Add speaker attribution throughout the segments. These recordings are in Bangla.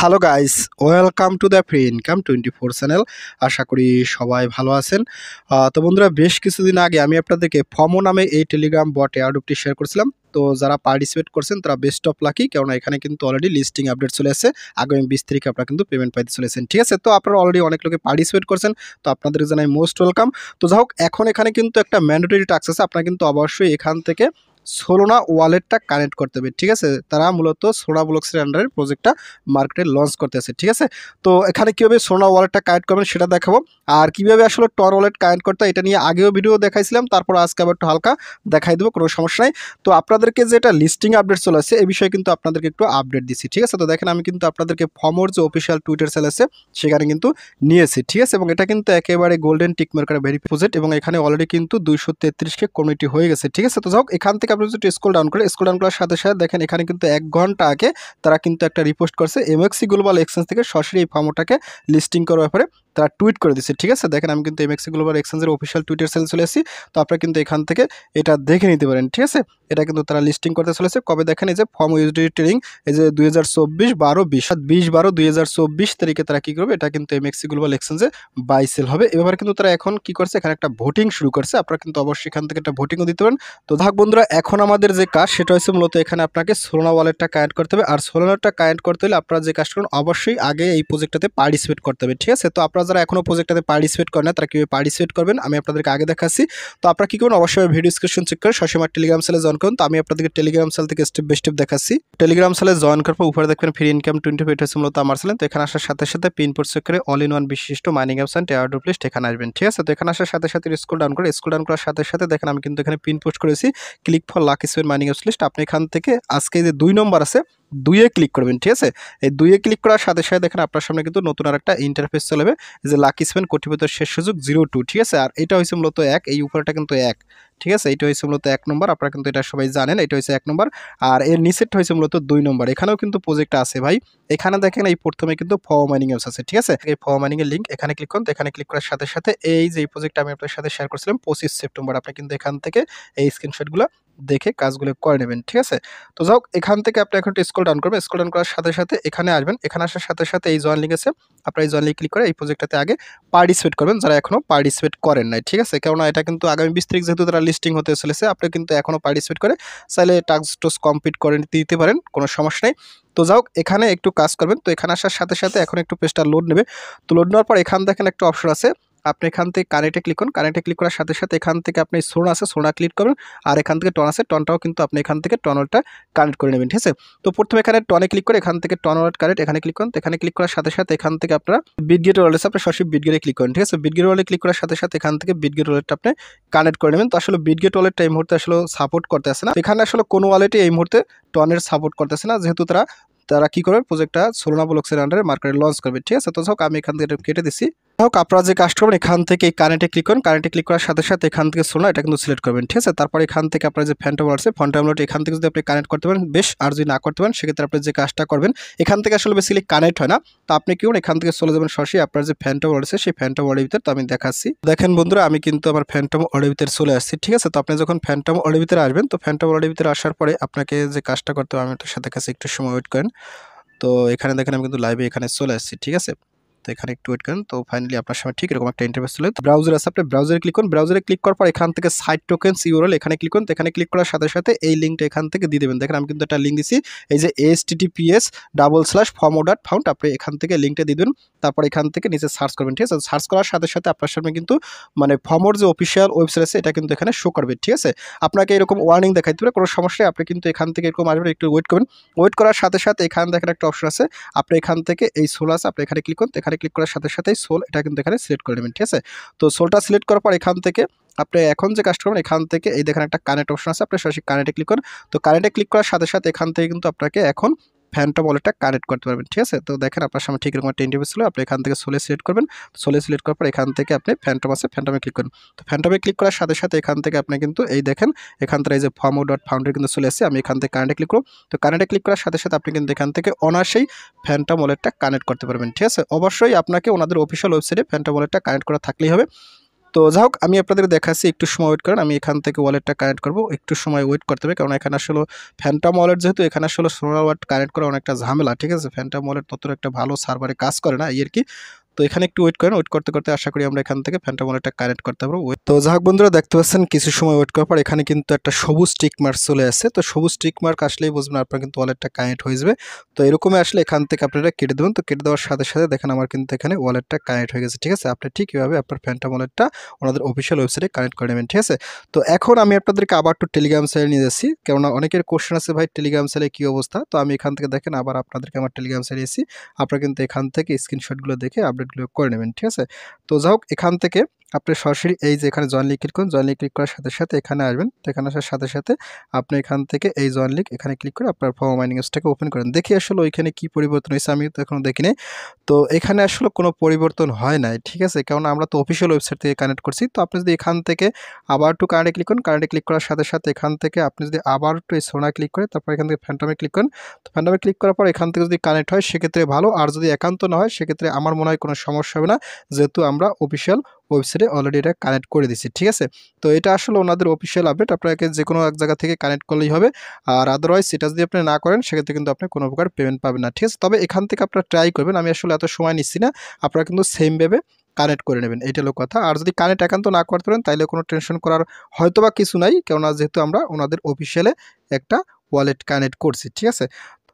Speaker 1: Hello guys, welcome to the free income 24 channel. আশা করি সবাই ভালো আছেন। তো বন্ধুরা, বেশ কিছুদিন আগে আমি আপনাদেরকে ফমো নামে এই টেলিগ্রাম বট এয়ারড্রপটি শেয়ার করছিলাম। তো যারা পার্টিসিপেট করছেন তারা বেস্ট অফ লাকি, কেননা এখানে কিন্তু অলরেডি লিস্টিং আপডেট চলে আসছে। আগামী 20 তারিখে আপনারা কিন্তু পেমেন্ট পাইতে চলেছেন, ঠিক আছে? তো আপনারা অলরেডি অনেক লোকে পার্টিসিপেট করছেন, তো আপনাদের জানাই মোস্ট ওয়েলকাম। তো যাই হোক, এখন এখানে কিন্তু একটা ম্যান্ডেটরি টাস্ক আছে, আপনারা কিন্তু অবশ্যই এখান থেকে সোলোনা ওয়ালেটটা কানেক্ট করতে হবে, ঠিক আছে? তারা মূলত সোনা ব্লকসের আন্ডারে প্রজেক্টটা মার্কেটে লঞ্চ করতেছে, ঠিক আছে? তো এখানে কীভাবে সোনা ওয়ালেটটা কানেক্ট করবেন সেটা দেখাবো, আর কীভাবে আসলে টর ওয়ালেট কানেক্ট করতে এটা নিয়ে আগেও ভিডিও দেখাইছিলাম, তারপর আজকে আবার একটু হালকা দেখাই দেবো, কোনো সমস্যা নাই। তো আপনাদেরকে যেটা লিস্টিং আপডেট চলে আসছে এই বিষয়ে কিন্তু আপনাদেরকে একটু আপডেট দিচ্ছি, ঠিক আছে? তো দেখেন, আমি কিন্তু আপনাদেরকে ফমোর যে অফিসিয়াল টুইটার চ্যানেল আছে সেখানে কিন্তু নিয়েছি, ঠিক আছে? এবং এটা কিন্তু একেবারে golden tick marker verified project, এবং এখানে অলরেডি কিন্তু 233কে কমিউনিটি হয়ে গেছে, ঠিক আছে? তো যাই হোক, এখান থেকে আপনি যদি স্ক্রল ডাউন করার সাথে সাথে দেখেন এখানে কিন্তু 1 ঘন্টা আগে তারা কিন্তু একটা রিপোস্ট করছে এমএক্সি গ্লোবাল এক্সচেঞ্জ থেকে সরাসরি এই ফর্মটাকে লিস্টিং করার ব্যাপারে তারা টুইট করে দিচ্ছে, ঠিক আছে? দেখেন, আমি কিন্তু এমএক্সি গ্লোবাল এক্সচেঞ্জের অফিসিয়াল টুইটার চ্যানেল চলে এসেছি। তো আপনারা কিন্তু এখান থেকে এটা দেখে নিতে পারেন, ঠিক আছে? এটা কিন্তু তারা লিস্টিং করতে চলেছে কবে দেখেন, এই যে ফর্ম ইউএসডি ট্রেডিং, এই যে 2024-12-20 তারিখে তারা কি করবে, এটা কিন্তু এমএক্সি গ্লোবাল এক্সচেঞ্জে বাই সেল হবে। এবার কিন্তু তারা এখন কি করছে, এখানে একটা ভোটিং শুরু করছে, আপনারা কিন্তু অবশ্যই এখান থেকে একটা ভোটিংও দিতে পারেন। তো যাক বন্ধুরা, এখন আমাদের যে কাজ সেটা হচ্ছে মূলত এখানে আপনাকে সোলানা ওয়ালেটটা কানেক্ট করতে হবে, আর সোলানাটা কানেক্ট করতে হলে আপনারা যে কাজ করুন, অবশ্যই আগে এই প্রজেক্টটাতে পার্টিসিপেট করতে হবে, ঠিক আছে? তো আপনারা যারা এখনো প্রজেক্টটাতে পার্টিসিপেট করেন না, তারা কীভাবে পার্টিসিপেট করবেন আমি আপনাদেরকে আগে দেখাচ্ছি। তো আপনারা কী করবেন, অবশ্যই ভিডিও ডিসক্রিপশন চেক করে সবসময় আমার টেলিগ্রাম চ্যানেলে জয়েন করুন। তো আমি আপনাদেরকে টেলিগ্রাম চ্যানেল থেকে স্টেপ বাই স্টেপ দেখাচ্ছি। টেলিগ্রাম চ্যানেলে জয়েন করার পর উপরে দেখবেন ফ্রি ইনকাম 28 হচ্ছে মূলত আমার চ্যানেল। তো এখানে আসার সাথে সাথে পিন পোস্ট চেক করে অল ইন ওয়ান বিশিষ্ট mining apps and airdrop list এখানে আসবেন, ঠিক আছে? তো এখানে আসার সাথে সাথে স্ক্রল ডাউন করার সাথে সাথে দেখেন আমি কিন্তু এখানে পিন পোস্ট করেছি click for lucky spin mining apps list. আপনি এখান থেকে আজকে যে 2 নম্বর আছে 2-এ ক্লিক করবেন, ঠিক আছে? এই 2-এ ক্লিক করার সাথে সাথে দেখেন আপনার সামনে কিন্তু নতুন আরেকটা ইন্টারফেস চলে যাবে, যে লাকি স্পিন কোটিপতির শেষ সুযোগ 02, ঠিক আছে? আর এটা হচ্ছে মূলত 1, এই উপরটা কিন্তু 1, ঠিক আছে? এটা হচ্ছে মূলত 1 নম্বর, আপনারা কিন্তু এটা সবাই জানেন, এটা হচ্ছে 1 নম্বর। আর এর নিচেরটা হচ্ছে মূলত 2 নম্বর। এখানেও কিন্তু প্রজেক্ট আছে ভাই। এখানে দেখেন এই প্রথমে কিন্তু ফর্ম মাইনিং অ্যাপস আছে, ঠিক আছে? এই ফর্ম মাইনিং এর লিংক এখানে ক্লিক করুন। তো এখানে ক্লিক করার সাথে সাথে এই যে প্রজেক্টটা আমি আপনাদের সাথে শেয়ার করছিলাম 25 সেপ্টেম্বর, আপনি কিন্তু এখান থেকে এই স্ক্রিনশটগুলো দেখে কাজগুলো করে নেবেন, ঠিক আছে? তো যাই হোক, এখান থেকে আপনি এখন একটু স্ক্রল ডাউন করবেন। স্ক্রল ডাউন করার সাথে সাথে এখানে আসবেন। এখানে আসার সাথে সাথে এই জয়েন লিংক আছে, আপনারা এই জয়েন লিংক ক্লিক করে এই প্রজেক্টটাতে আগে পার্টিসিপেট করবেন, যারা এখনো পার্টিসিপেট করেন নাই, ঠিক আছে? কেননা এটা কিন্তু আগামী 20 তারিখ যেহেতু তারা লিস্টিং হতে চলেছে, আপনি কিন্তু এখনো পার্টিসিপেট করে চাইলে টাস্ক কমপ্লিট করে দিতে পারেন, কোনো সমস্যা নেই। তো যাই হোক, এখানে একটু কাজ করবেন। তো এখানে আসার সাথে সাথে এখন একটু পেজটা লোড নেবে। তো লোড নেওয়ার পর এখান দেখেন একটা অপশন আছে, আপনি এখান থেকে কানেক্টে ক্লিক করুন। কানেক্টে ক্লিক করার সাথে সাথে এখান থেকে আপনি সোনা আছে, সোনা ক্লিক করবেন। আর এখান থেকে টন আছে, টনটাও কিন্তু আপনি এখান থেকে টন ওয়ালেটটা কানেক্ট করে নেবেন, ঠিক আছে? তো প্রথমে এখানে টনে ক্লিক করে এখান থেকে টন ওয়ালেট কানেক্ট এখানে ক্লিক করুন। তো এখানে ক্লিক করার সাথে সাথে এখান থেকে আপনারা বিটগেট ওয়ালেট আছে, আপনি সরাসরি বিটগেটে ক্লিক করেন, ঠিক আছে? বিটগেট ওয়ালেটে ক্লিক করার সাথে সাথে এখান থেকে বিটগেট ওয়ালেটটা আপনি কানেক্ট করে নেবেন। তো আসলে বিটগেট ওয়ালেটটা এই মুহূর্তে আসলে সাপোর্ট করতেছে না, এখানে আসলে কোনো ওয়ালেটই এই মুহূর্তে টনের সাপোর্ট করতেছে না, যেহেতু তারা কি করবে, প্রজেক্টটা সোলানা ব্লকসের আন্ডারে মার্কেটে লঞ্চ করবে, ঠিক আছে? তো হোক, আমি এখান থেকে কেটে দিচ্ছি। হোক, আপনারা যে কাজ করবেন এখান থেকে কানেক্টে ক্লিক করুন। কানেক্টে ক্লিক করার সাথে সাথে এখান থেকে সোনা এটা কিন্তু সিলেক্ট করবেন, ঠিক আছে? তারপর এখান থেকে আপনার যে ফ্যান্টম আছে, ফ্যান্টম ওয়ালেট এখান থেকে যদি আপনি কানেক্ট করতে পারেন বেশ, আর যদি না করতে পারেন সেক্ষেত্রে আপনি যে কাজটা করবেন, এখান থেকে আসলে বেসিক্যালি কানেক্ট হয় না। তো আপনি কি করুন, এখান থেকে চলে যাবেন সরাসরি আপনার যে ফ্যান্টম ওয়ালেট আছে সেই ফ্যান্টম ওয়ালেটের ভিতরে। তো আমি দেখাচ্ছি, দেখেন বন্ধুরা, আমি কিন্তু আমার ফ্যান্টম ওয়ালেটের ভিতরে চলে আসছি, ঠিক আছে? তো আপনি যখন ফ্যান্টম ওয়ালেটের ভিতরে আসবেন, তো ফ্যান্টম ওয়ালেটের ভিতরে আসার পরে আপনাকে যে কাজটা করতে হবে, আমি আপনার সাথে কাছে একটু সময় ওয়েট করেন। তো এখানে দেখেন আমি কিন্তু লাইভে এখানে চলে আসছি, ঠিক আছে? তো এখানে একটু ওয়েট করেন। তো ফাইনালি আপনার সামনে ঠিক এরকম একটা ইন্টারফেস চলে। তো ব্রাউজার আছে, আপনি ব্রাউজারে ক্লিক করুন। ব্রাউজারে ক্লিক করার পর এখান থেকে সাইট টোকেনস ইউআরএল এখানে ক্লিক করুন। তো এখানে ক্লিক করার সাথে সাথে এই লিঙ্কটা এখান থেকে দিয়ে দেবেন। দেখেন আমি কিন্তু একটা লিঙ্ক দিছি, এই যে https://fomo.found, আপনি এখান থেকে লিঙ্কটা দিয়ে দেবেন। তারপর এখান থেকে নিচে সার্চ করবেন, ঠিক আছে? সার্চ করার সাথে সাথে আপনার সামনে কিন্তু মানে ফমোর যে অফিসিয়াল ওয়েবসাইট আছে এটা কিন্তু এখানে শো করবে, ঠিক আছে? আপনাকে এরকম ওয়ার্নিং দেখাইতে পারে, কোনো সমস্যা নেই। আপনি কিন্তু এখান থেকে এরকম আসবেন, একটু ওয়েট করবেন। ওয়েট করার সাথে সাথে এখানে দেখেন একটা অপশন আছে, আপনি এখান থেকে এই সোল আছে, আপনি এখানে ক্লিক করুন। এখানে ক্লিক করার সাথে সাথে সোল এটা কিন্তু এখানে সিলেক্ট করে নেবেন, ঠিক আছে? তো সোলটা সিলেক্ট করার পর এখান থেকে আপনি এখন যে কাজটা করবেন, এখান থেকে এই দেখেন একটা কানেক্ট অপশন আছে, আপনি সরাসরি কানেক্টে ক্লিক করুন। তো কানেক্টে ক্লিক করার সাথে সাথে এখান থেকে কিন্তু আপনাকে এখন ফ্যান্টম ওয়ালেটটা কানেক্ট করতে পারবেন, ঠিক আছে? তো দেখেন আপনার সামনে ঠিক এরকম একটা ইন্টারফেস ছিল, আপনি এখান থেকে সোলে সিলেক্ট করবেন। সোলে সিলেক্ট করার পর এখান থেকে আপনি ফ্যান্টম আছে, ফ্যান্টমে ক্লিক করুন। তো ফ্যান্টমে ক্লিক করার সাথে সাথে এখান থেকে আপনি কিন্তু এই দেখেন এখান থেকে এই যে fomo.found কিন্তু চলে আসছে, আমি এখান থেকে কানেক্টে ক্লিক করব। তো কানেক্টে ক্লিক করার সাথে সাথে আপনি কিন্তু এখান থেকে অনায়াসেই ফ্যান্টম ওয়ালেটটা কানেক্ট করতে পারবেন, ঠিক আছে? অবশ্যই আপনাকে ওনাদের অফিসিয়াল ওয়েবসাইটে ফ্যান্টম ওয়ালেটটা কানেক্ট করা থাকলেই হবে। তো যাই হোক আমি আপনাদের দেখাচ্ছি, একটু সময় ওয়েট করেন। আমি এখান থেকে ওয়ালেটটা কানেক্ট করব, একটু সময় ওয়েট করতে হবে, কারণ এখানে আসলে ফ্যান্টম ওয়ালেট যেহেতু, এখানে আসলে সোলার ওয়ালেট কানেক্ট করা অনেকটা ঝামেলা, ঠিক আছে। ফ্যান্টম ওয়ালেট নতুন একটা ভালো সার্ভারে কাজ করে না, এই আর কি। তো এখানে একটু ওয়েট করেন, ওয়েট করতে করতে আশা করি আমরা এখান থেকে ফ্যান্টম ওয়ালেটটা কানেক্ট করতে পারবো। তো যাই হোক বন্ধুরা, দেখতে পাচ্ছেন কিছু সময় ওয়েট করার পর এখানে কিন্তু একটা সবুজ টিক মার্ক চলে আসছে। তো সবুজ টিক মার্ক আসলেই বুঝবেন আপনার কিন্তু ওয়ালেটটা কানেক্ট হয়ে যাবে। তো এরকমই আসলে এখান থেকে আপনারা কেটে দেবেন। তো কেটে দেওয়ার সাথে সাথে দেখেন আমার কিন্তু এখানে ওয়ালেটটা কানেক্ট হয়ে গেছে, ঠিক আছে। আপনি ঠিক এভাবে আপনার ফ্যান্টম ওয়ালেটটা ওনাদের অফিসিয়াল ওয়েবসাইটে কানেক্ট করে নেবেন, ঠিক আছে। তো এখন আমি আপনাদেরকে আবার একটু টেলিগ্রাম চ্যানেলে নিয়ে যাচ্ছি, কেননা অনেকের কোশ্চেন আছে ভাই টেলিগ্রাম চ্যানেলে কী অবস্থা। তো আমি এখান থেকে দেখেন আবার আপনাদেরকে আমার টেলিগ্রাম চ্যানেলে এসেছি। আপনারা কিন্তু এখান থেকে স্ক্রিনশটগুলো দেখে আপডেটগুলো করে নেবেন, ঠিক আছে। তো যাই হোক এখান থেকে আপনি সরাসরি এই যে এখানে জয়েন লিঙ্ক ক্লিক করুন, জয়েন লিঙ্ক ক্লিক করার সাথে সাথে এখানে আসবেন। তো এখানে আসার সাথে সাথে আপনি এখান থেকে এই জয়েন লিঙ্ক এখানে ক্লিক করে আপনার ফর্ম মাইনিং অ্যাপসটাকে ওপেন করেন। দেখি আসলে ওইখানে কি পরিবর্তন হয়েছে, আমি তো এখনো দেখিনি। তো এখানে আসলে কোনো পরিবর্তন হয় নাই, ঠিক আছে, কারণ আমরা তো অফিসিয়াল ওয়েবসাইট থেকে কানেক্ট করছি। তো আপনি যদি এখান থেকে আবার একটু কারেন্টে ক্লিক করেন, কারেন্টে ক্লিক করার সাথে সাথে এখান থেকে আপনি যদি আবার একটু এই সোনা ক্লিক করে তারপর এখান থেকে ফ্যান্টমে ক্লিক করেন। তো ফ্যান্টমে ক্লিক করার পর এখান থেকে যদি কানেক্ট হয় সেক্ষেত্রে ভালো, আর যদি একান্ত না হয় সেক্ষেত্রে আমার মনে হয় কোনো সমস্যা হবে না, যেহেতু আমরা অফিসিয়াল ওয়েবসাইটে অলরেডি এটা কানেক্ট করে দিচ্ছি, ঠিক আছে। তো এটা আসলে ওনাদের অফিসিয়াল আপডেট, আপনাকে যে কোনো এক জায়গা থেকে কানেক্ট করলেই হবে। আর আদারওয়াইজ সেটা যদি আপনি না করেন সেক্ষেত্রে কিন্তু আপনি কোনো প্রকার পেমেন্ট পাবেন না, ঠিক আছে। তবে এখান থেকে আপনারা ট্রাই করবেন, আমি আসলে এত সময় নিচ্ছি না, আপনারা কিন্তু সেমভাবে কানেক্ট করে নেবেন, এইটা হলো কথা। আর যদি কানেক্ট একান্ত না করতে পারেন তাইলে কোনো টেনশন করার হয়তোবা কিছু নাই, কেননা যেহেতু আমরা ওনাদের অফিসিয়ালে একটা ওয়ালেট কানেক্ট করছি, ঠিক আছে।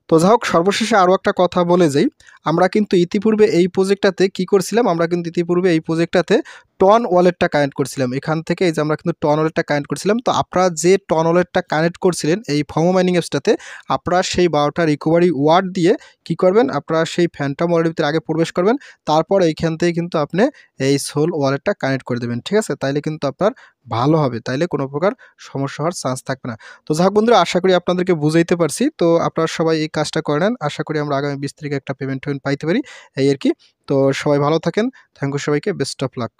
Speaker 1: তো যাই হোক সর্বশেষে আরও একটা কথা বলে যাই, আমরা কিন্তু ইতিপূর্বে এই প্রজেক্টটাতে কি করছিলাম, আমরা কিন্তু ইতিপূর্বে এই প্রজেক্টটাতে টন ওয়ালেটটা কানেক্ট করছিলাম। এখান থেকে এই যে আমরা কিন্তু টন ওয়ালেটটা কানেক্ট করছিলাম। তো আপনারা যে টন ওয়ালেটটা কানেক্ট করছিলেন এই ফর্মো মাইনিং অ্যাপসটাতে, আপনারা সেই 12টা রিকভারি ওয়ার্ড দিয়ে কি করবেন, আপনারা সেই ফ্যান্টম ওয়ালেটের ভিতরে আগে প্রবেশ করবেন, তারপর এইখান থেকে কিন্তু আপনি এই সোল ওয়ালেটটা কানেক্ট করে দেবেন, ঠিক আছে। তাইলে কিন্তু আপনার ভালো হবে, তাইলে কোনো প্রকার সমস্যা হওয়ার চান্স থাকবে না। তো যাক বন্ধুরা, আশা করি আপনাদেরকে বুঝাইতে পারছি। তো আপনারা সবাই এই কাজটা করে নেন, আশা করি আমরা আগামী 20 তারিখে একটা পেমেন্ট পাইতে পারি, এই আর কি। তো সবাই ভালো থাকেন, থ্যাংক ইউ সবাইকে, বেস্ট অফ লাক।